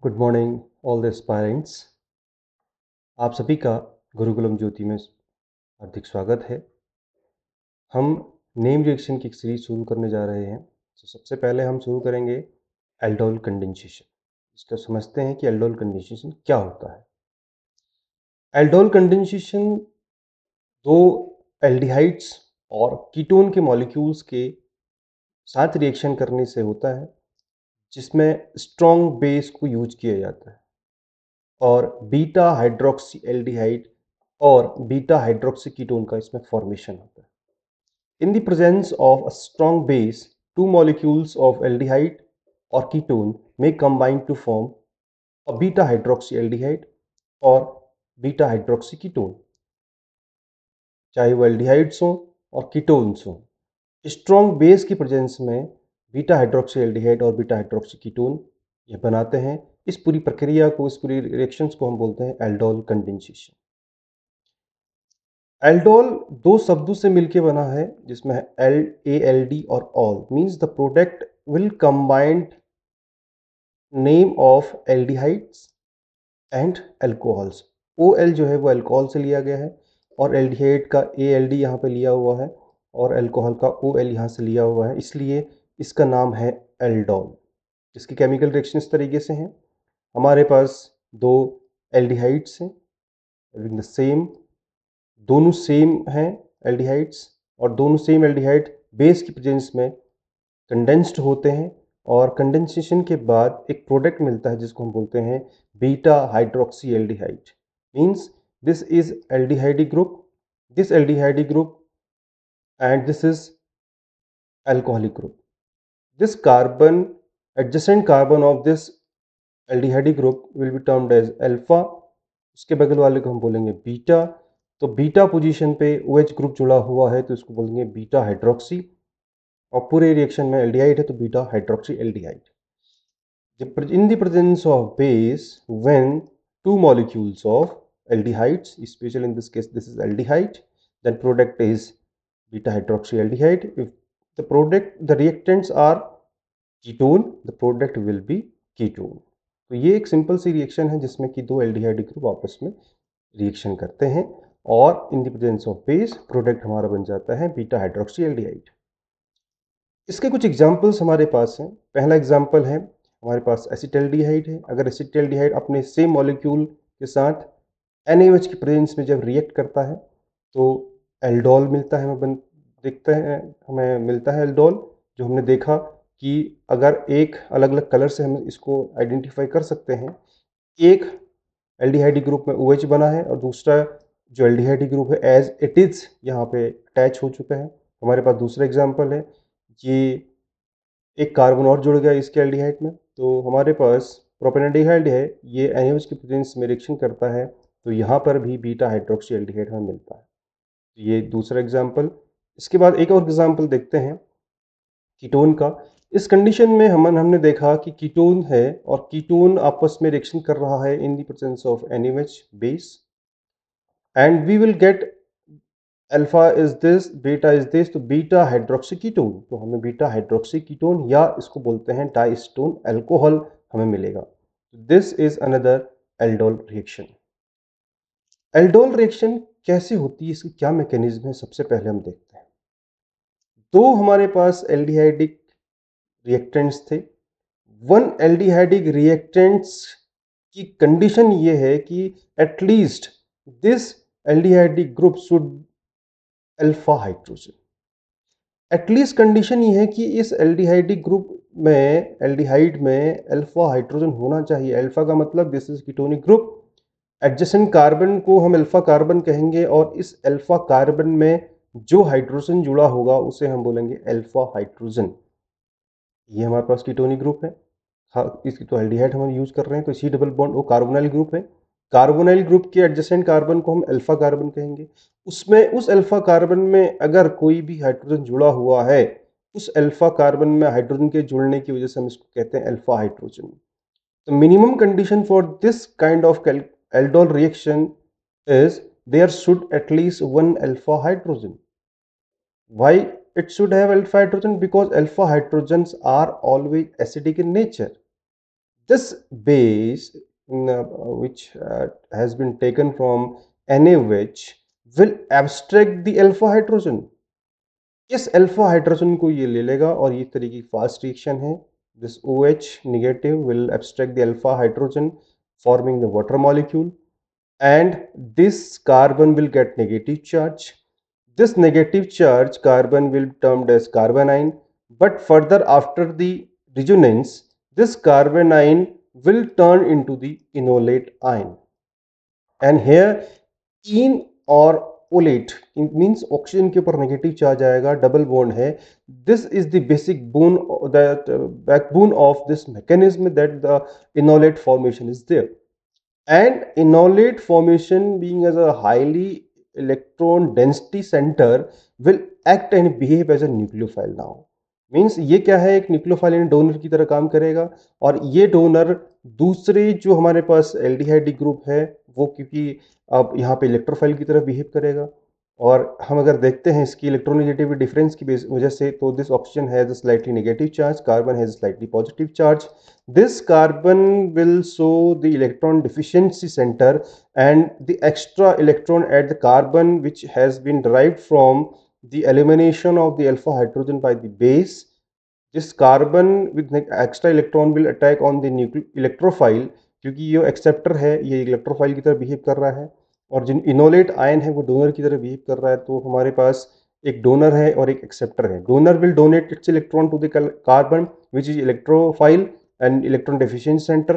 Good morning all the aspirants. आप सभी का गुरुकुलम ज्योति में हार्दिक स्वागत है। हम नेम रिएक्शन की एक सीरीज शुरू करने जा रहे हैं। तो सबसे पहले हम शुरू करेंगे एल्डोल कंडेंसेशन। इसको समझते हैं कि एल्डोल कंडेंसेशन क्या होता है। एल्डोल कंडेंसेशन दो एल्डिहाइड्स और कीटोन के मॉलिक्यूल्स के साथ रिएक्शन करने से होता है, जिसमें स्ट्रॉन्ग बेस को यूज किया जाता है और बीटा हाइड्रोक्सी एल्डिहाइड और बीटा हाइड्रोक्सी कीटोन का इसमें फॉर्मेशन होता है। In the presence of a strong base, two molecules of aldehyde or ketone may combine to form a beta hydroxyaldehyde or beta hydroxy ketone, चाहे वो aldehydes हों और ketones हों। स्ट्रॉन्ग बेस की प्रेजेंस में बीटा हाइड्रोक्सी एल्डिहाइड और beta hydroxy ketone ये बनाते हैं। इस पूरी प्रक्रिया को, इस पूरी रिएक्शंस को हम बोलते हैं एल्डोल कंडेंसेशन। एल्डोल दो शब्दों से मिलकर बना है, जिसमें एल ए एल डी और all means the product will combined name of aldehydes and alcohols. O L जो है वो अल्कोहल से लिया गया है और एल्डिहाइड का ए एल डी यहाँ पे लिया हुआ है और अल्कोहल का ओ एल यहाँ से लिया हुआ है, इसलिए इसका नाम है एल्डोल। इसकी केमिकल रिएक्शन इस तरीके से हैं। हमारे पास दो एल्डिहाइड्स हैं द सेम, दोनों सेम हैं एल्डिहाइड्स, और दोनों सेम एल्डिहाइड बेस की प्रेजेंस में कंडेंस्ड होते हैं और कंडेंसेशन के बाद एक प्रोडक्ट मिलता है जिसको हम बोलते हैं beta hydroxy aldehyde. Means this is aldehydic group, this aldehydic group and this is alcoholic group. This carbon adjacent carbon of this aldehydic group will be termed as alpha, उसके बगल वाले को हम बोलेंगे बीटा। तो बीटा पोजीशन पे OH group जुड़ा हुआ है तो इसको बोलेंगे बीटा हाइड्रोक्सी, और पूरे रिएक्शन में एल्डिहाइड है तो beta hydroxy aldehyde. In the presence of base, when two molecules of aldehydes, especially in this case this is aldehyde, then product is beta hydroxyaldehyde. If the reactants are ketone, the product will be ketone. तो ये एक simple सी reaction है जिसमें कि दो aldehyde group आपस में reaction करते हैं और इन the presence of base product हमारा बन जाता है बीटा हाइड्रोक्सी एल्डिहाइड। इसके कुछ एग्जाम्पल्स हमारे पास हैं। पहला एग्जाम्पल है, हमारे पास एसिटल्डिहाइड है। अगर एसिटल्डिहाइड अपने सेम मॉलिक्यूल के साथ NaOH की प्रेजेंस में जब रिएक्ट करता है तो एल्डोल मिलता है, हमें देखते हैं, हमें मिलता है एल्डोल, जो हमने देखा कि अगर एक अलग अलग कलर से हम इसको आइडेंटिफाई कर सकते हैं। एक एल्डिहाइड ग्रुप में OH बना है और दूसरा जो एल्डिहाइड ग्रुप है एज इट इज यहाँ पे अटैच हो चुका है। हमारे पास दूसरा एग्जाम्पल है, ये एक कार्बन और जुड़ गया इसके एल्डिहाइड में, तो हमारे पास प्रोपेनॉल्डिहाइड है, ये NaOH की प्रेजेंस में रिएक्शन करता है तो यहाँ पर भी बीटा हाइड्रोक्सी एल्डिहाइड हमें मिलता है। तो ये दूसरा एग्जाम्पल। इसके बाद एक और एग्जाम्पल देखते हैं कीटोन का। इस कंडीशन में हमने देखा कि कीटोन है और कीटोन आपस में रिएक्शन कर रहा है in the presence of NaOH base, and we will get alpha is this, beta is this, तो बीटा हाइड्रोक्सी कीटोन, तो हमें बीटा हाइड्रोक्सी कीटोन या इसको बोलते हैं डाइस्टोन अल्कोहल हमें मिलेगा। This is another aldol reaction. Aldol reaction कैसे होती है, इसकी क्या मैकेनिज्म है, सबसे पहले हम देखते हैं। दो हमारे पास एल्डिहाइडिक रिएक्टेंट्स थे। वन एल्डिहाइडिक रिएक्टेंट्स की कंडीशन ये है कि at least this aldehydic group should alpha hydrogen. At least condition ये है कि इस एल्डिहाइडिक ग्रुप में, एल्डिहाइड में अल्फा हाइड्रोजन होना चाहिए। अल्फा का मतलब this is ketonic group. Adjacent carbon को हम अल्फा कार्बन कहेंगे और इस अल्फा कार्बन में जो हाइड्रोजन जुड़ा होगा उसे हम बोलेंगे अल्फा हाइड्रोजन। ये हमारे पास कीटोनिक ग्रुप है। हाँ, इसकी तो एल्डिहाइड हम यूज कर रहे हैं तो सी डबल बॉन्ड वो कार्बोनाइल ग्रुप है। कार्बोनाइल ग्रुप के एडजेसेंट कार्बन को हम अल्फा कार्बन कहेंगे। उसमें उस अल्फा कार्बन में अगर कोई भी हाइड्रोजन जुड़ा हुआ है, उस अल्फा कार्बन में हाइड्रोजन के जुड़ने की वजह से हम इसको कहते हैं अल्फा हाइड्रोजन। तो minimum condition for this kind of aldol reaction is there should at least one alpha hydrogen. Why it should have alpha hydrogen? Because alpha hydrogens are always acidic in nature. This base which has been taken from NaOH will abstract the alpha hydrogen. इस alpha hydrogen को ये ले लेगा और ये तरीके की fast reaction है. This OH negative will abstract the alpha hydrogen forming the water molecule, and this carbon will get negative charge. This negative charge carbon will be termed as carbanion, but further after the resonance, this carbanion will turn into the enolate ion. And here enolate means oxygen के ऊपर negative charge आएगा, double bond है. This is the basic bone, that backbone of this mechanism, that the enolate formation is there. And enolate formation, being as a highly electron density center, will act and behave as a nucleophile now. Means ये क्या है, एक nucleophile यानी donor की तरह काम करेगा. और ये डोनर दूसरे जो हमारे पास एल्डिहाइड ग्रुप है वो, क्योंकि अब यहाँ पे इलेक्ट्रोफाइल की तरह बिहेव करेगा. और हम अगर देखते हैं इसकी इलेक्ट्रोनेगेटिविटी डिफरेंस की वजह से, तो this oxygen has a slightly negative charge, carbon has slightly positive charge. This carbon will show the electron deficiency center, and the extra electron at the carbon which has been derived from the elimination of the alpha hydrogen by the base. This carbon with extra electron will attack on the electrophile, क्योंकि ये acceptor है, ये electrophile की तरह behave कर रहा है. और जिन इनोलेट आयन है वो डोनर की तरह बिहेव कर रहा है. तो हमारे पास एक डोनर है और एक एक्सेप्टर है. Donor will donate its electron to the carbon which is electrophile and electron deficiency centre.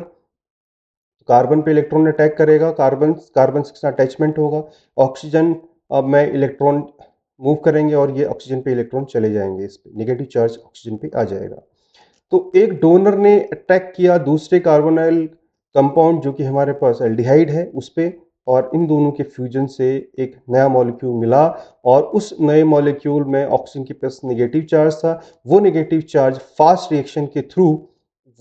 Carbon पे इलेक्ट्रॉन अटैक करेगा, कार्बन कार्बन के साथ अटैचमेंट होगा. ऑक्सीजन अब में इलेक्ट्रॉन मूव करेंगे और ये ऑक्सीजन पे इलेक्ट्रॉन चले जाएंगे, इस पे नेगेटिव चार्ज ऑक्सीजन पे आ जाएगा. तो एक डोनर ने अटैक किया दूसरे कार्बोनाइल कंपाउंड जो कि हमारे पास एल्डिहाइड है उस पे, और इन दोनों के फ्यूजन से एक नया मॉलिक्यूल मिला. और उस नए मॉलिक्यूल में ऑक्सीजन के पास नेगेटिव चार्ज था. वो नेगेटिव चार्ज फास्ट रिएक्शन के थ्रू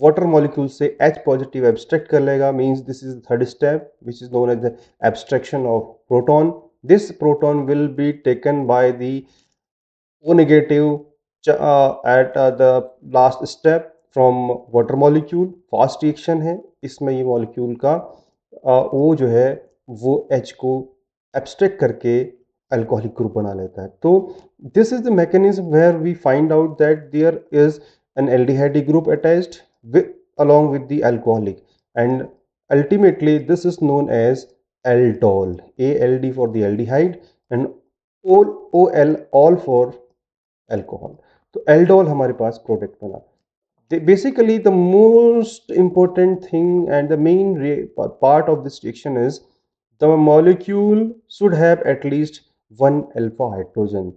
वाटर मॉलिक्यूल से H पॉजिटिव एब्स्ट्रैक्ट कर लेगा. Means this is the third step which is known as the abstraction of proton. This proton will be taken by the O negative at the last step from water molecule. Fast reaction है, इसमें ये molecule का O जो है वो H को abstract करके alcoholic group बना लेता है. तो this is the mechanism where we find out that there is an aldehyde group attached along with the alcoholic, and ultimately this is known as aldol. ALD for the aldehyde and OL all for alcohol. तो aldol हमारे पास product बना. Basically the most important thing and the main part of this reaction is the molecule should have at least one alpha hydrogen.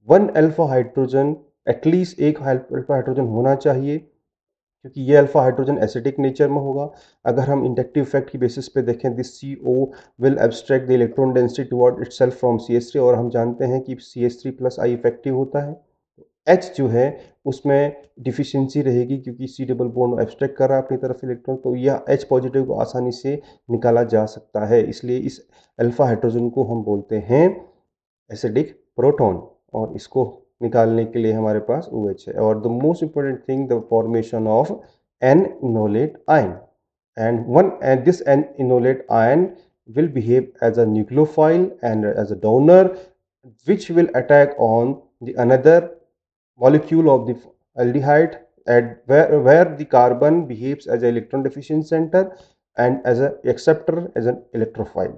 One alpha hydrogen, at least एक alpha hydrogen होना चाहिए, क्योंकि ये alpha hydrogen acidic nature में होगा. अगर हम inductive effect की बेसिस पे देखें, this CO will abstract the electron density toward itself from CH3, और हम जानते हैं कि CH3+ I इफेक्टिव होता है. H जो है उसमें डिफिशियंसी रहेगी, क्योंकि C डबल बॉन्ड एब्स्ट्रैक्ट कर रहा है अपनी तरफ इलेक्ट्रॉन, तो यह H पॉजिटिव को आसानी से निकाला जा सकता है. इसलिए इस अल्फा हाइड्रोजन को हम बोलते हैं एसिडिक प्रोटॉन, और इसको निकालने के लिए हमारे पास OH है. और the most important thing, the formation of an enolate ion, and this n enolate ion will behave as a nucleophile and as a donor, which will attack on the another molecule of the aldehyde, at where the carbon behaves as an electron deficient center and as a acceptor as an electrophile.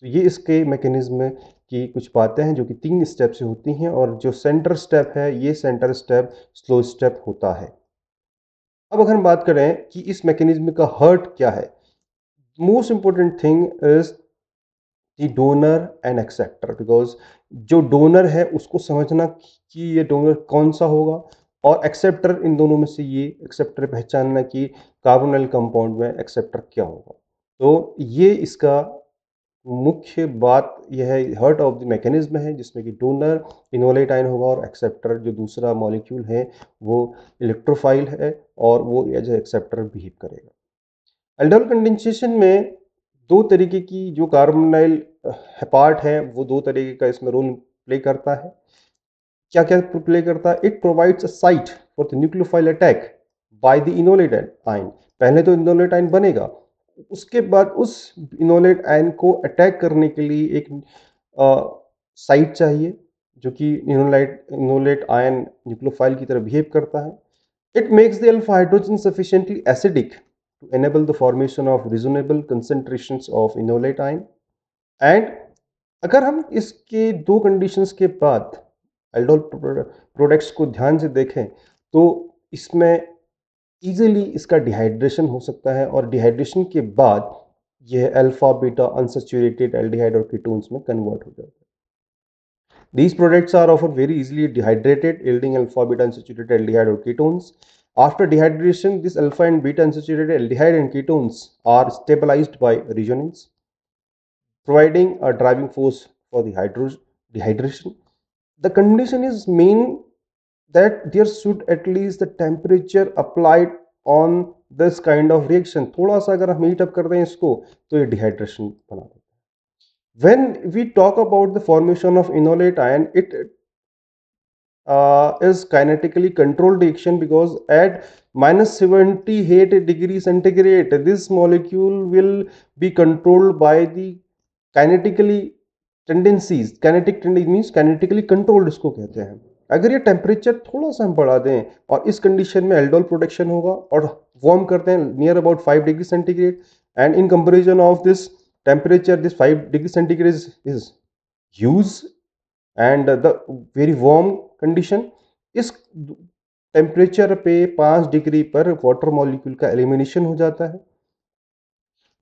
तो ये इसके mechanism की कुछ बातें हैं जो कि 3 step से होती हैं, और जो सेंटर स्टेप है ये सेंटर स्टेप स्लो स्टेप होता है. अब अगर हम बात करें कि इस मैकेनिज्म का हर्ट क्या है, most important thing is the donor and acceptor. Because जो डोनर है उसको समझना कि ये डोनर कौन सा होगा, और एक्सेप्टर, इन दोनों में से ये एक्सेप्टर पहचानना कि कार्बोनाइल कंपाउंड में एक्सेप्टर क्या होगा. तो ये इसका मुख्य बात यह है, हर्ट ऑफ द मैकेनिज्म है, जिसमें कि डोनर इनोलेट आयन होगा और एक्सेप्टर जो दूसरा मॉलिक्यूल है वो इलेक्ट्रोफाइल है और वो एज एक्सेप्टर बिहेव करेगा. एल्डोल कंडेंसेशन में दो तरीके की जो कार्बोनाइल पार्ट है वो दो तरीके का इसमें रोल प्ले करता है. क्या क्या प्ले करता है? It provides a site for the nucleophile attack by the enolate ion. पहले तो इनोलेट आयन बनेगा, उसके बाद उस इनोलेट आयन को अटैक करने के लिए एक साइट चाहिए जो कि इनोलेट आयन न्यूक्लियोफाइल की तरह बिहेव करता है। It makes the alpha hydrogen sufficiently acidic to enable the formation of reasonable concentrations of enolate ion. And अगर हम इसके दो कंडीशंस के बाद एल्डोल प्रोडक्ट्स को ध्यान से देखें तो इसमें इजीली इसका डिहाइड्रेशन हो सकता है और डिहाइड्रेशन के बाद यह अल्फा बीटा अनसैचुरेटेड एल्डिहाइड और कीटोन्स में कन्वर्ट हो जाता है। These products are often very easily dehydrated, yielding alpha beta unsaturated aldehyde or ketones. After dehydration, this alpha and beta unsaturated aldehyde and ketones are stabilized by resonance, providing a driving force for the dehydration. The condition is mean that there should at least the temperature applied on this kind of reaction. थोड़ा सा अगर हम heat up कर दें इसको तो ये dehydration बना देता है। When we talk about the formation of enolate ion, it is kinetically controlled reaction because at minus 78 degrees centigrade this molecule will be controlled by the kinetically tendencies. Kinetic tendency means kinetically controlled इसको कहते हैं। अगर ये temperature थोड़ा सा हम बढ़ा दें और इस कंडीशन में एल्डोल प्रोडक्शन होगा और वार्म करते हैं near about 5 degree centigrade and in comparison of this temperature this 5 degree centigrade is huge and the very warm condition. इस टेम्परेचर पे 5 डिग्री पर वाटर मॉलिक्यूल का एलिमिनेशन हो जाता है।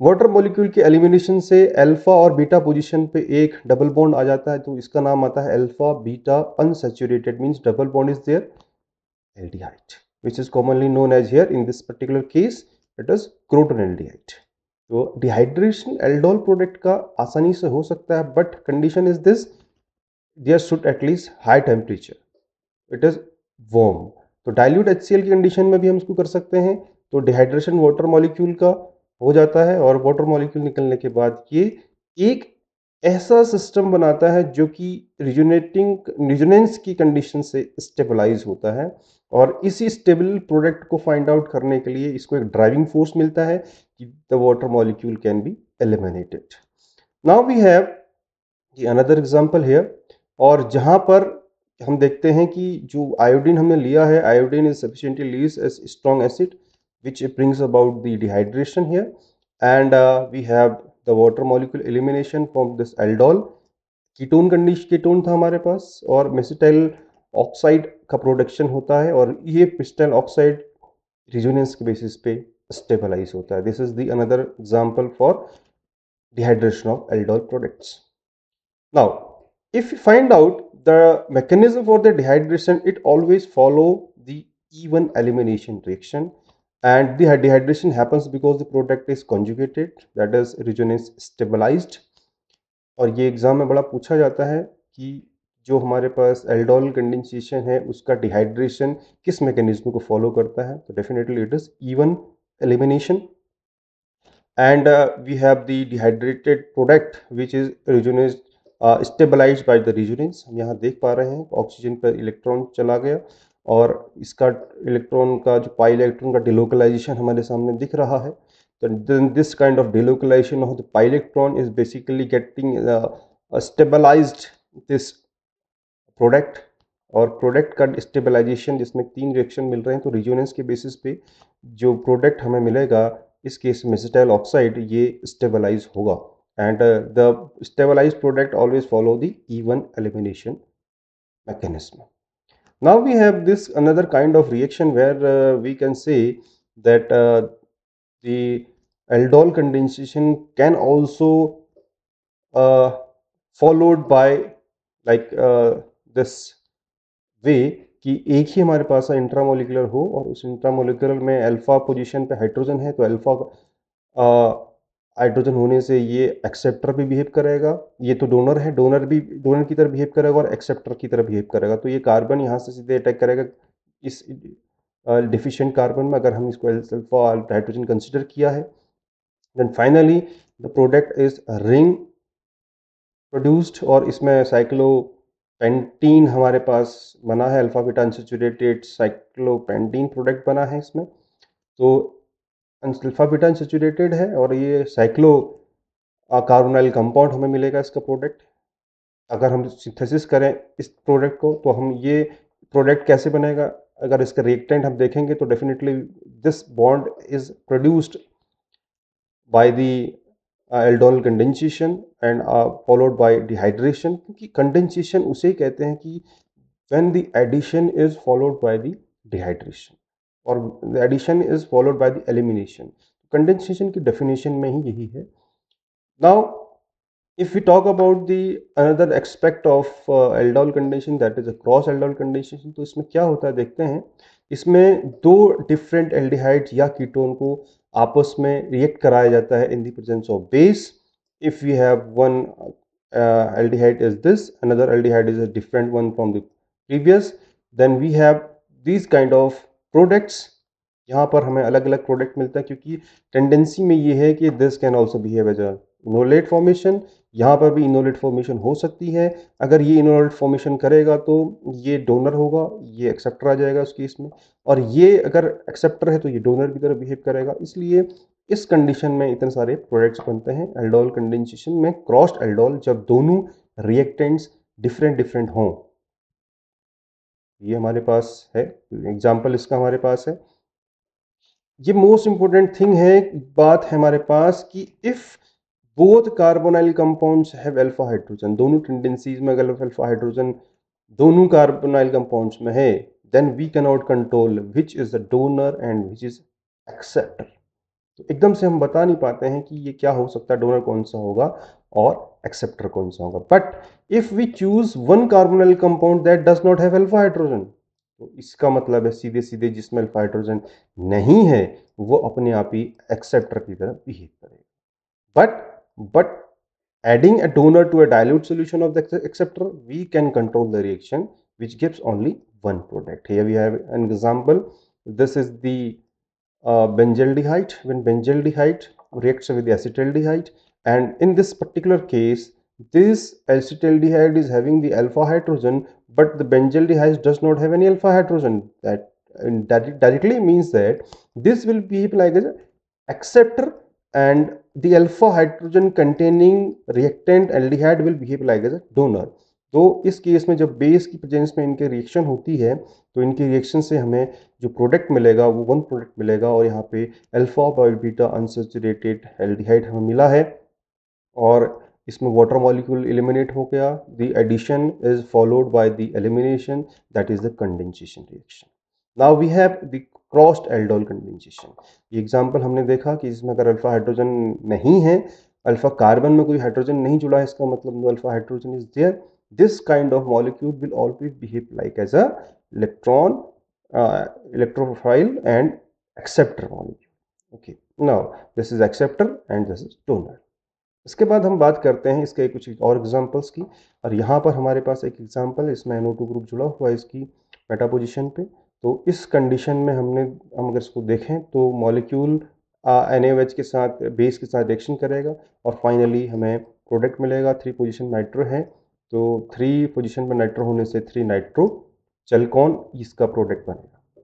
वाटर मॉलिक्यूल के एलिमिनेशन से अल्फा और बीटा पोजीशन पे एक डबल बॉन्ड आ जाता है तो इसका नाम आता है alpha beta unsaturated means double bond is there aldehyde which is commonly known as here in this particular case it is croton aldehyde. तो डिहाइड्रेशन एल्डोल प्रोडक्ट का आसानी से हो सकता है but condition is this there should at least high temperature, it is warm. तो dilute HCl की condition में भी हम इसको कर सकते हैं। तो डिहाइड्रेशन वाटर मॉलिक्यूल का हो जाता है और वाटर मॉलिक्यूल निकलने के बाद ये एक ऐसा सिस्टम बनाता है जो कि रिजोनेंस की कंडीशन से स्टेबलाइज होता है और इसी स्टेबल प्रोडक्ट को फाइंड आउट करने के लिए इसको एक ड्राइविंग फोर्स मिलता है कि the water molecule can be eliminated. Now we have another example here और जहां पर हम देखते हैं कि जो आयोडीन हमने लिया है iodine is sufficiently less as strong acid which brings about the dehydration here and we have the water molecule elimination from this aldol ketone condition ketone था हमारे पास और मेसिटाइल ऑक्साइड का प्रोडक्शन होता है और ये मेसिटाइल ऑक्साइड रिजोनेंस के basis पे स्टेबलाइज होता है। This is the another example for dehydration of aldol products. Now if you find out the mechanism for the dehydration it always follow the even elimination reaction and the dehydration happens because the product is conjugated that is resonance stabilized। और ये exam में बड़ा पूछा जाता है कि जो हमारे पास एल्डोल कंडेंसेशन है उसका डिहाइड्रेशन किस मैकेनिज्म को फॉलो करता है तो definitely it is even elimination and we have the dehydrated product which is resonance stabilized by the resonance। हम यहाँ देख पा रहे हैं ऑक्सीजन पर इलेक्ट्रॉन चला गया और इसका इलेक्ट्रॉन का जो पाई इलेक्ट्रॉन का डिलोकलाइजेशन हमारे सामने दिख रहा है। तो this kind of delocalisation of the pi electron is basically getting stabilised this product और प्रोडक्ट का स्टेबलाइजेशन जिसमें 3 रिएक्शन मिल रहे हैं तो रिजोनेंस के बेसिस पे जो प्रोडक्ट हमें मिलेगा इस केस में मेसिटाइल ऑक्साइड ये स्टेबलाइज होगा and the stabilised product always follow the even elimination mechanism। Now we have this another kind of reaction where we can say that the aldol condensation can also followed by like this वे कि एक ही हमारे पास intramolecular हो और उस intramolecular में alpha position पे hydrogen है तो अल्फा हाइड्रोजन होने से ये एक्सेप्टर भी बिहेव करेगा। ये तो डोनर है, डोनर की तरह बिहेव करेगा और एक्सेप्टर की तरह बिहेव करेगा। तो ये कार्बन यहाँ से सीधे अटैक करेगा इस डिफिशिएंट कार्बन में अगर हम इसको अल्फा हाइड्रोजन कंसिडर किया है। Then finally the product is ring produced और इसमें साइक्लोपेंटीन हमारे पास बना है alpha beta unsaturated cyclopentene product बना है इसमें तो अल्फा बीटा अनसैचुरेटेड है और ये साइक्लो कार्बोनाइल कंपाउंड हमें मिलेगा इसका प्रोडक्ट। अगर हम सिंथेसिस करें इस प्रोडक्ट को तो हम ये प्रोडक्ट कैसे बनेगा, अगर इसका रिएक्टेंट हम देखेंगे तो definitely this bond is produced by the aldol condensation and followed by dehydration, क्योंकि कंडेंसेशन उसे ही कहते हैं कि when the addition is followed by the dehydration or the addition is followed by the elimination. Condensation की definition में ही यही है। Now if we talk about the another aspect of aldol condensation, that is a cross aldol condensation, तो इसमें क्या होता है देखते हैं। इसमें दो डिफरेंट एल्डिहाइड्स या कीटोन को आपस में रिएक्ट कराया जाता है in the presence of base. if we have one aldehyde is this, another aldehyde is a different one from the previous, then we have these kind of products। यहाँ पर हमें अलग अलग प्रोडक्ट मिलता है क्योंकि टेंडेंसी में ये है कि this can also behave as a enolate formation. यहाँ पर भी इनोलेट फॉर्मेशन हो सकती है। अगर ये इनोलेट फॉर्मेशन करेगा तो ये डोनर होगा, ये एक्सेप्टर आ जाएगा उस केस में, और ये अगर एक्सेप्टर है तो ये डोनर की तरह बिहेव करेगा। इसलिए इस कंडीशन में इतने सारे प्रोडक्ट्स बनते हैं एल्डोल कंडेंसेशन में। क्रॉस्ड एल्डोल जब दोनों रिएक्टेंट्स डिफरेंट डिफरेंट हों, ये हमारे पास है एग्जाम्पल इसका हमारे पास है। ये मोस्ट इंपोर्टेंट थिंग है, बात है हमारे पास कि if both carbonyl compounds have alpha hydrogen, दोनों टेंडेंसीज में अगर अल्फा हाइड्रोजन दोनों कार्बोनाइल कंपाउंड्स में है, then we can not control which is the donor and which is acceptor. तो एकदम से हम बता नहीं पाते हैं कि ये क्या हो सकता है, डोनर कौन सा होगा और एक्सेप्टर कौन सा होगा। But if we choose one carbonyl compound that does not have alpha hydrogen, तो इसका मतलब है सीधे सीधे जिसमें अल्फा हाइड्रोजन नहीं है वो अपने आप ही एक्सेप्टर की तरह बिहेव करेगा। But adding a donor to a dilute solution of the acceptor, we can control the reaction which gives only one product. Here we have an example. This is the benzaldehyde. When benzaldehyde reacts with the acetaldehyde, and in this particular case this acetaldehyde is having the alpha hydrogen, but the benzaldehyde does not have any alpha hydrogen. That directly means that this will behave like an acceptor and the alpha hydrogen containing reactant aldehyde will behave like as a donor। तो इस case में जब base की presence में इनके reaction होती है तो इनकी रिएक्शन से हमें जो प्रोडक्ट मिलेगा वो वन प्रोडक्ट मिलेगा, और यहाँ पे alpha by beta unsaturated aldehyde हमें मिला है और इसमें वाटर मॉलिक्यूल एलिमिनेट हो गया। The addition is followed by the elimination, that is the condensation reaction. Now we have the crossed aldol condensation. ये एग्जांपल हमने देखा कि इसमें अगर अल्फा हाइड्रोजन नहीं है, अल्फा कार्बन में कोई हाइड्रोजन नहीं जुड़ा है, इसका मतलब no alpha hydrogen is there, this kind of molecule will always behave like as a electron electrophile and acceptor molecule. Okay, now this is acceptor and this is donor। इसके बाद हम बात करते हैं इसके कुछ और एग्जांपल्स की, और यहाँ पर हमारे पास एक एग्जांपल है, इसमें NO2 ग्रुप जुड़ा हुआ है इसकी मेटा पोजिशन पे। तो इस कंडीशन में हम अगर इसको देखें तो मॉलिक्यूल NaOH के साथ बेस के साथ रिएक्शन करेगा और फाइनली हमें प्रोडक्ट मिलेगा। 3 पोजीशन नाइट्रो है, तो 3 पोजीशन पर नाइट्रो होने से 3 नाइट्रो चलकॉन इसका प्रोडक्ट बनेगा।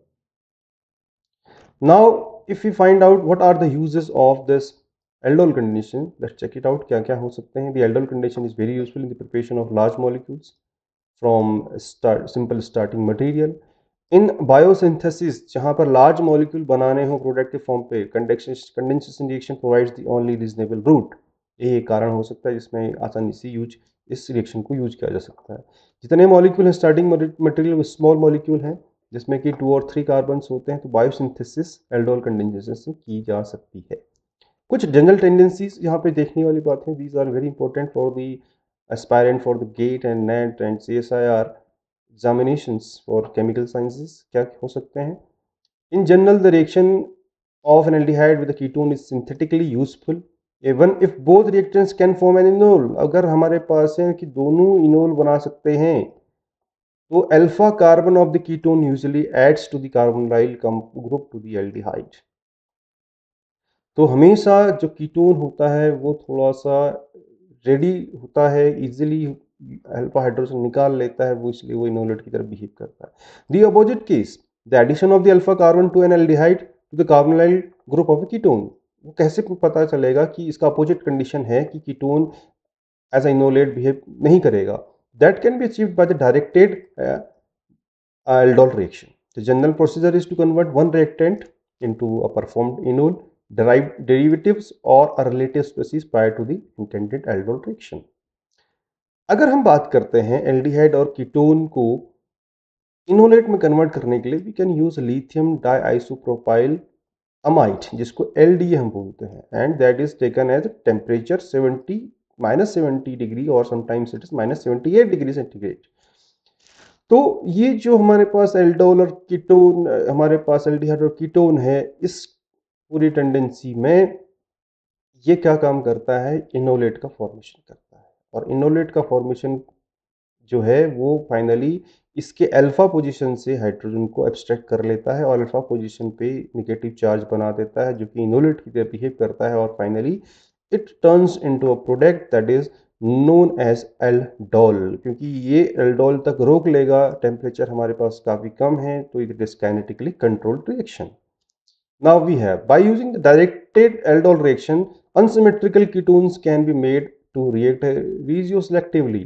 Now if you find out what are the uses of this aldol condition, let's check it out क्या क्या हो सकते हैं। The aldol condition is very useful in the preparation of large molecules from simple starting material। In biosynthesis जहाँ पर large molecule बनाने हो product के फॉर्म पे, condensation reaction provides the only reasonable route. ये कारण हो सकता है जिसमें आसानी से इस रिएक्शन को यूज किया जा सकता है। जितने मॉलिक्यूल हैं स्टार्टिंग मटेरियल स्मॉल मॉलिक्यूल हैं जिसमें कि 2 और 3 कार्बन होते हैं, तो बायोसिंथेसिस एल्डोल कंडेंसेशन से की जा सकती है। कुछ जनरल टेंडेंसीज यहाँ पे देखने वाली बात है, these are very important for the aspirant for the GATE and NET and CSIR examinations for chemical sciences। क्या हो सकते हैं? In general, the reaction of an aldehyde with a ketone is synthetically useful even if both reactants can form an enol। अगर हमारे पास है कि दोनों enol बना सकते हैं तो alpha carbon of the ketone usually adds to the carbonyl group to the aldehyde. तो हमेशा जो कीटोन होता है वो थोड़ा सा रेडी होता है, इजीली अल्फा हाइड्रोजन निकाल लेता है वो, इसलिए वो इनोलेट की तरह बिहेव करता है। The opposite case, the addition of the alpha carbon to an aldehyde to the carbonyl group of a ketone. वो कैसे पता चलेगा कि इसका अपोजिट कंडीशन है कि ketone as a enolate behave नहीं करेगा? That can be achieved by the directed aldol reaction. The general procedure is to convert one reactant into a performed enol, derived derivatives or a relative species prior to the intended aldol reaction. अगर हम बात करते हैं aldehyde और ketone को enolate में convert करने के लिए, we can use lithium diisopropyl amide, जिसको एलडीए हम बोलते हैं, and that is taken as temperature 70 -70 degree और sometimes it is -78 degree centigrade. तो ये जो हमारे पास एल्डोल और कीटोन, हमारे पास एल्डिहाइड और कीटोन है, इस पूरी टेंडेंसी में ये क्या काम करता है? इनोलेट का फॉर्मेशन करता है। और इनोलेट का फॉर्मेशन जो है वो फाइनली इसके अल्फा पोजीशन से हाइड्रोजन को एब्स्ट्रैक्ट कर लेता है और अल्फा पोजीशन पे नेगेटिव चार्ज बना देता है, जो कि इनोलेट की तरह बिहेव करता है, और finally it turns into a product that is known as aldol. क्योंकि ये एल्डोल तक रोक लेगा, टेम्परेचर हमारे पास काफ़ी कम है, तो it is kinetically controlled reaction. Now we have, by using the directed aldol reaction, unsymmetrical ketones can be made to react regioselectively.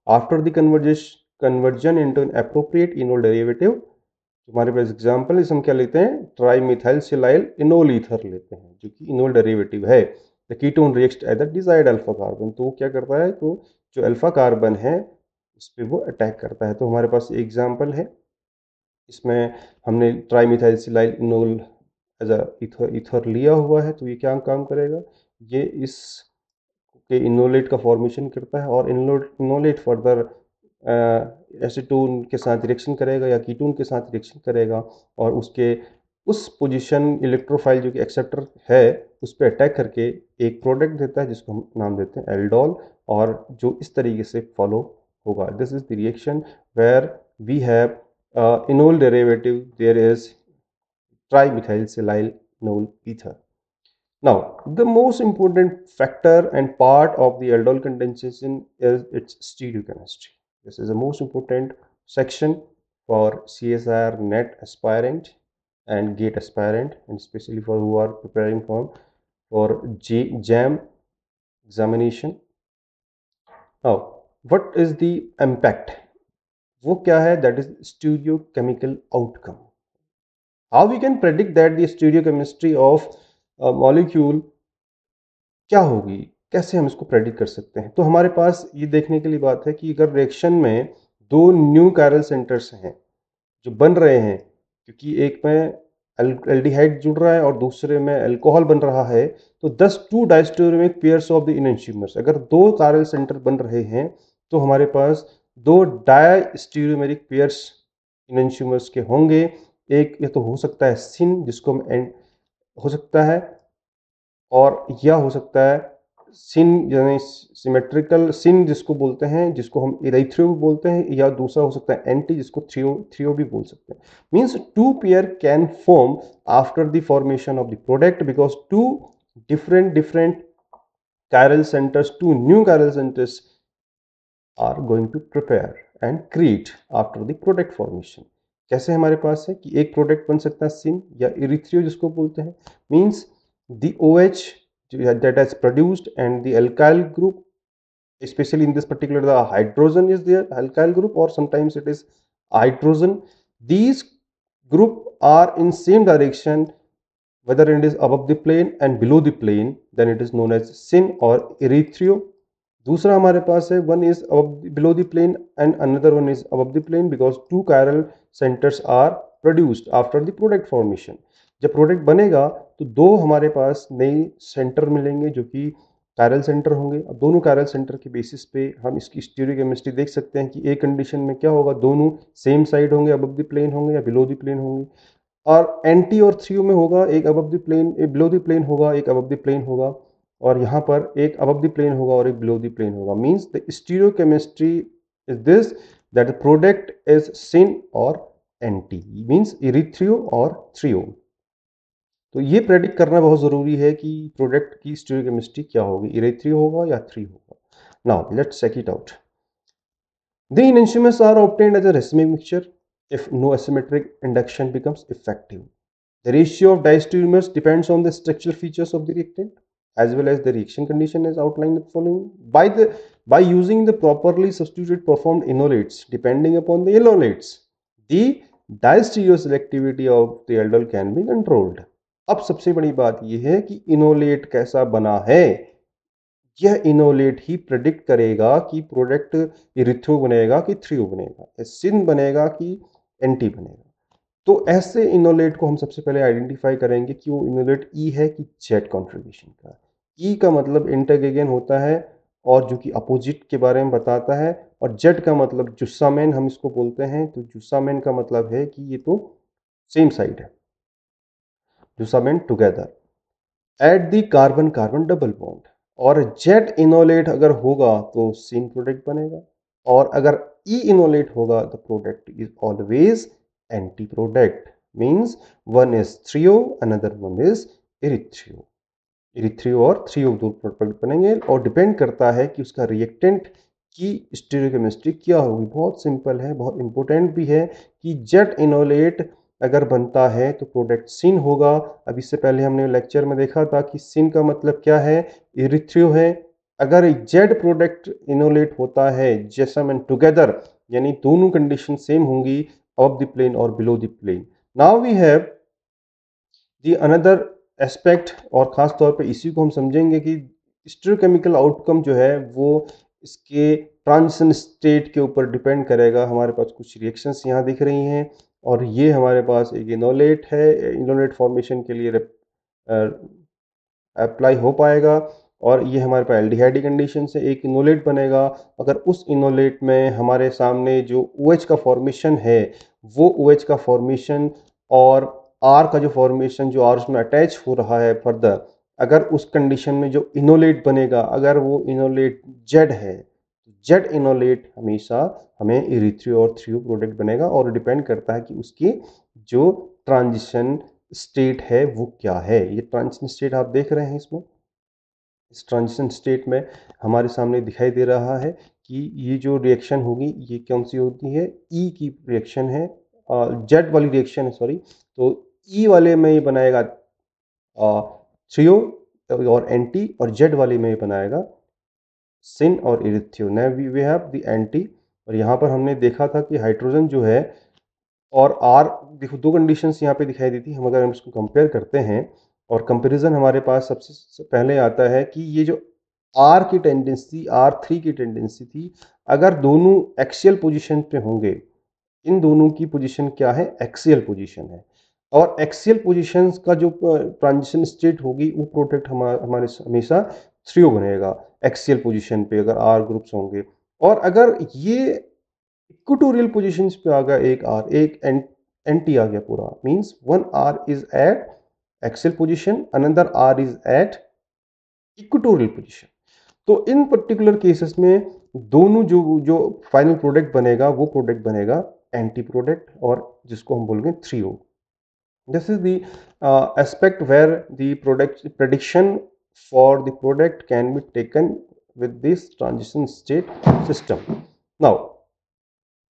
After the conversion into an appropriate enol derivative, हमारे पास example इस हम क्या लेते हैं? Tri methyl silyl enol ether लेते हैं, जो कि इनोल डेरिवेटिव है। The ketone reacts at the desired alpha carbon. तो वो क्या करता है? तो जो अल्फा कार्बन है उस पर वो अटैक करता है। तो हमारे पास एग्जाम्पल है, इसमें हमने trimethyl silyl enol as a ether लिया हुआ है। तो ये क्या काम करेगा? ये इस के इनोलेट का फॉर्मेशन करता है और इनोलेट फर्दर एसीटोन के साथ रिएक्शन करेगा या कीटोन के साथ रिएक्शन करेगा, और उसके उस पोजीशन इलेक्ट्रोफाइल जो कि एक्सेप्टर है उस पर अटैक करके एक प्रोडक्ट देता है, जिसको हम नाम देते हैं एल्डोल, और जो इस तरीके से फॉलो होगा। This is the reaction where we have enol derivative, there is trimethylsilyl ether. Now, the most important factor and part of the aldol condensation is its stereochemistry. This is the most important section for CSIR net aspirant and gate aspirant, and especially for who are preparing for JAM examination. Now, what is the impact? वो क्या है? That is stereochemical outcome. How we can predict that the stereochemistry of molecule क्या होगी? कैसे हम इसको predict कर सकते हैं? तो हमारे पास ये देखने के लिए बात है कि अगर रिएक्शन में दो न्यू कायरल सेंटर्स हैं जो बन रहे हैं, क्योंकि एक में एल्डिहाइड जुड़ रहा है और दूसरे में अल्कोहल बन रहा है, तो 10 टू डायस्टेरोमिक पेयर्स ऑफ द इनएंशियोमर्स, अगर दो कायरल सेंटर बन रहे हैं तो हमारे पास दो डायस्टेरोमेरिक पेयर्स इनएंशियोमर्स के होंगे। एक ये तो हो सकता है सिन, जिसको हम एंड हो सकता है, और यह हो सकता है सिन यानी सिमेट्रिकल सिन जिसको बोलते हैं, जिसको हम इरेथ्रियो भी बोलते हैं, या दूसरा हो सकता है एंटी, जिसको थ्रियो थ्रियो भी बोल सकते हैं। Means two pair can form after the formation of the product because two different chiral centers, two new chiral centers are going to prepare and create after the product formation. कैसे हमारे पास है कि एक product बन सकता है सिन या इरिथ्रियो जिसको बोलते हैं, means the OH that has produced and the alkyl group, especially in this particular the hydrogen is there, alkyl group, or sometimes it is hydrogen. These group are in same direction, whether it is above the plane and below the plane, then it is known as syn or erythrio. दूसरा हमारे पास है one is below the plane and another one is above the plane because two chiral centers are produced after the product formation. जब product बनेगा तो दो हमारे पास नए centre मिलेंगे जो कि कायरल सेंटर होंगे। अब दोनों कायरल सेंटर के बेसिस पे हम इसकी स्टीरियोकेमिस्ट्री देख सकते हैं कि एक कंडीशन में क्या होगा, दोनों सेम साइड होंगे, अबव द प्लेन होंगे या बिलो द प्लेन होंगे, और एंटी और थ्रियो में होगा एक अबव द प्लेन, एक बिलो द प्लेन होगा, एक अबव द प्लेन होगा, और यहाँ पर एक अबव द प्लेन होगा और एक बिलो द प्लेन होगा। Means the stereochemistry is this that the product is syn और एंटी, मीन्स इरिथ्रियो और थ्रियो। तो ये प्रेडिक्ट करना बहुत ज़रूरी है कि प्रोडक्ट की स्टीरियोकेमिस्ट्री क्या होगी, इरिथ्रियो होगा या थ्री होगा। Now let's check it out. The enantiomers are obtained as a racemic mixture if no asymmetric induction becomes effective. The ratio of diastereomers depends on the structural features of the reactant as well as the reaction condition as outlined in the following. By using the properly substituted performed enolates depending upon the enolates, the diastereoselectivity of the aldol can be controlled. अब सबसे बड़ी बात यह है कि enolate कैसा बना है। यह इनोलेट ही प्रेडिक्ट करेगा कि प्रोडक्ट इरिथ्रो बनेगा कि थ्रियो बनेगा, सिन बनेगा कि एंटी बनेगा। तो ऐसे इनोलेट को हम सबसे पहले आइडेंटिफाई करेंगे कि वो इनोलेट ई है कि जेड कॉन्फ़िगरेशन का। ई का मतलब इंटरगेगन होता है और जो कि अपोजिट के बारे में बताता है, और जेड का मतलब जुस्सामेन हम इसको बोलते हैं। तो जुस्सामेन का मतलब है कि ये तो सेम साइड है, जुस्सामेन together at the carbon carbon double bond. और जेड इनोलेट अगर होगा तो सिन प्रोडक्ट बनेगा, और अगर ई इनोलेट होगा तो product is always anti product. Means one is threo, another one is erythro. Erythro और थ्रियो दो प्रोडक्ट बनेंगे, और डिपेंड करता है कि उसका रिएक्टेंट की स्टीरियोकेमिस्ट्री क्या होगी। बहुत सिंपल है, बहुत इंपॉर्टेंट भी है कि जेड इनोलेट अगर बनता है तो प्रोडक्ट सिन होगा। अब इससे पहले हमने लेक्चर में देखा था कि सिन का मतलब क्या है, इरिथ्रियो है। अगर जेड प्रोडक्ट इनोलेट होता है जेसम एंड टुगेदर, यानी दोनों कंडीशन सेम होंगी ऑफ द प्लेन और below the plane. Now we have the another aspect, और ख़ास तौर पे इसी को हम समझेंगे कि स्टीरियोकेमिकल आउटकम जो है वो इसके ट्रांजिशन स्टेट के ऊपर डिपेंड करेगा। हमारे पास कुछ रिएक्शंस यहाँ दिख रही हैं, और ये हमारे पास एक इनोलेट है। इनोलेट फॉर्मेशन के लिए अप्लाई हो पाएगा, और ये हमारे पास एल्डिहाइड कंडीशन से एक इनोलेट बनेगा। अगर उस इनोलेट में हमारे सामने जो OH का फॉर्मेशन है, वो OH का फॉर्मेशन और R का जो फॉर्मेशन जो R उसमें अटैच हो रहा है फर्दर, अगर उस कंडीशन में जो इनोलेट बनेगा, अगर वो इनोलेट जेड है, जेड इनोलेट हमेशा हमें इरिथ्रियो और थ्रियो प्रोडक्ट बनेगा, और डिपेंड करता है कि उसकी जो ट्रांजिशन स्टेट है वो क्या है। ये ट्रांजिशन स्टेट आप देख रहे हैं इसमें, इस ट्रांजिशन स्टेट में हमारे सामने दिखाई दे रहा है कि ये जो रिएक्शन होगी ये कौन सी होती है, ई की रिएक्शन है, जेड वाली रिएक्शन है, सॉरी। तो ई वाले में ये बनाएगा थ्रियो और एंटी, और जेड वाले में ये बनाएगा सिन और erythro. Now we have the anti, और यहाँ पर हमने देखा था कि हाइड्रोजन जो है और आर, देखो दो कंडीशंस यहाँ पे दिखाई दी थी। हम अगर हम इसको कंपेयर करते हैं, और कंपैरिजन हमारे पास सबसे पहले आता है कि ये जो आर की टेंडेंसी, R3 की टेंडेंसी थी, अगर दोनों एक्सियल पोजीशन पे होंगे, इन दोनों की पोजीशन क्या है, एक्सियल पोजीशन है। और एक्सियल पोजीशंस का जो ट्रांजिशन स्टेट होगी वो प्रोडक्ट हमारे हमेशा थ्रियो बनेगा एक्सियल पोजीशन पे, अगर आर ग्रुप्स होंगे। और अगर ये इक्वेटोरियल पोजीशंस पे आ गया एक आर, एक एंटी आ गया पूरा, means one R is at axial position, another R is at equatorial position. तो इन पर्टिकुलर केसेस में दोनों जो जो फाइनल प्रोडक्ट बनेगा वो प्रोडक्ट बनेगा एंटी प्रोडक्ट, और जिसको हम बोलेंगे threo. This is the aspect where the product prediction for the product can be taken with this transition state system. Now,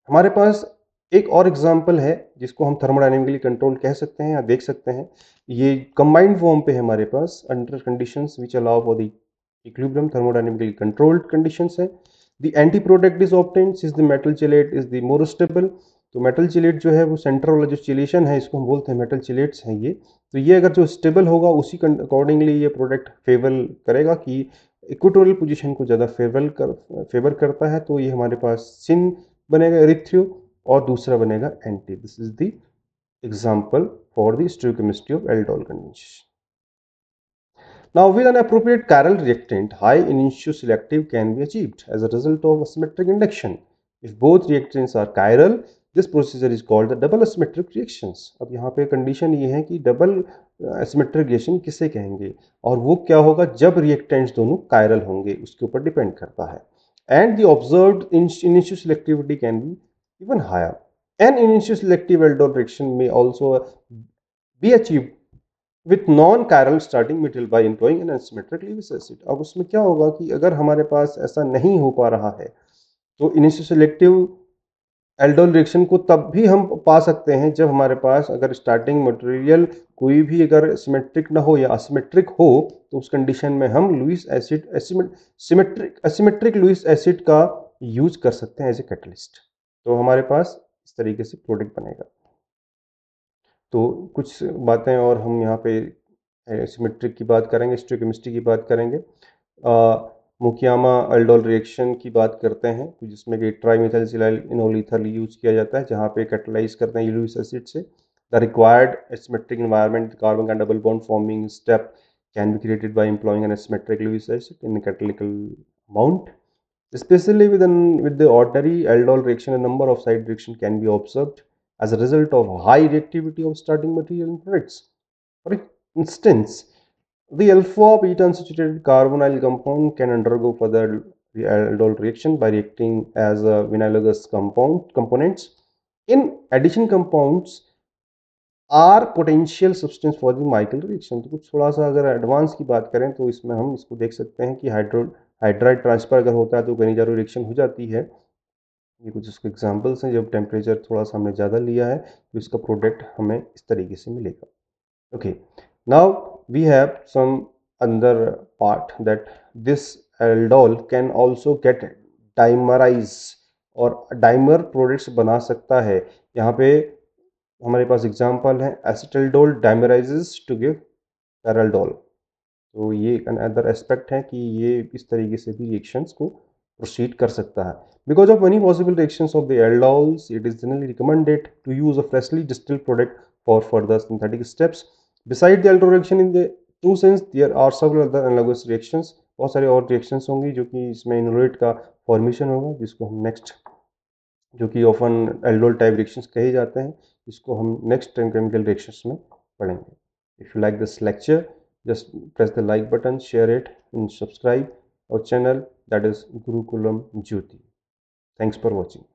हमारे पास एक और एग्जांपल है जिसको हम थर्मोडायनेमिकली कंट्रोल कह सकते हैं या देख सकते हैं। ये कंबाइंड फॉर्म पे है हमारे पास, under conditions which allow for the equilibrium thermodynamically controlled conditions है। The anti product is obtained since the metal chelate is the more stable. तो मेटल चिलेट जो है वो सेंटर वाला जो चिलेशन है, इसको हम बोलते हैं मेटल चिलेट्स हैं ये। तो ये अगर जो स्टेबल होगा उसी अकॉर्डिंगली ये प्रोडक्ट फेवर करेगा कि इक्वेटोरियल पोजीशन को ज़्यादा फेवर करता है। तो ये हमारे पास सिन बनेगा इरिथ्रियो, और दूसरा बनेगा anti. This is the example for the stereochemistry of aldol condensation. Now, with an appropriate chiral reactant, high initio selective can be achieved as a result of asymmetric induction. If both reactants are chiral, this procedure is called the double asymmetric reactions. अब यहाँ पे condition ये है कि double asymmetric reaction किसे कहेंगे, और वो क्या होगा जब रिएक्टेंट्स दोनों chiral होंगे, उसके ऊपर डिपेंड करता है। And the observed initio selectivity can be even higher. An initio selective aldol reaction may also be achieved with non chiral starting material by employing an asymmetric Lewis acid. अब उसमें क्या होगा कि अगर हमारे पास ऐसा नहीं हो पा रहा है तो इनिशियो सेलेक्टिव एल्डोल रिएक्शन को तब भी हम पा सकते हैं जब हमारे पास अगर स्टार्टिंग मटेरियल कोई भी अगर सिमेट्रिक ना हो या असिमेट्रिक हो, तो उस कंडीशन में हम Lewis acid asymmetric Lewis acid का यूज कर सकते हैं एज ए कैटलिस्ट। तो हमारे पास इस तरीके से प्रोडक्ट बनेगा। तो कुछ बातें और हम यहाँ पे सिमेट्रिक की बात करेंगे, स्टोइकोकेमिस्ट्री की बात करेंगे। मुकियामा अल्डोल रिएक्शन की बात करते हैं, तो जिसमें कि ट्राईमेथिलसिलाइल इनोल ईथर यूज किया जाता है, जहाँ पे कैटलाइज करते हैं लुईस एसिड से। The required asymmetric environment carbon का double bond forming step can be created by employing an asymmetric Lewis acid in a catalytical amount. Especially with the ordinary aldol reaction, a number of side reaction can be observed as a result of high reactivity of starting material in products. For instance, the alpha beta unsaturated carbonyl compound can undergo further aldol reaction by reacting as a vinylogous components. In addition, compounds are potential substance for the Michael reaction. तो कुछ थोड़ा सा अगर advance की बात करें तो इसमें हम इसको देख सकते हैं कि हाइड्राइड ट्रांसफर अगर होता है तो गनीजारो रिएक्शन हो जाती है। ये कुछ इसके एग्जांपल्स हैं। जब टेम्परेचर थोड़ा सा हमने ज़्यादा लिया है तो इसका प्रोडक्ट हमें इस तरीके से मिलेगा। Okay, now we have some another part that this aldol can also get dimerise और डाइमर प्रोडक्ट्स बना सकता है। यहाँ पे हमारे पास एग्जाम्पल है एसिटल्डोल डाइमराइजेस टू गिव पैराल्डोल। तो ये एक अनदर एस्पेक्ट है कि ये इस तरीके से भी रिएक्शंस को प्रोसीड कर सकता है। Because of many possible reactions of the aldols, it is generally recommended to use a freshly distilled product for further synthetic steps. Beside the aldol reaction in the true sense there are several other analogous reactions. बहुत सारे और reactions होंगी जो कि इसमें enolate का formation होगा, जिसको हम नेक्स्ट, जो कि ऑफन एल्डोल टाइप रिएक्शंस कहे जाते हैं, इसको हम नेक्स्ट टाइम केमिकल रिएक्शंस में पढ़ेंगे। If you like this lecture, just press the like button, share it, and subscribe our channel, that is Gurukulam Jyoti. Thanks for watching.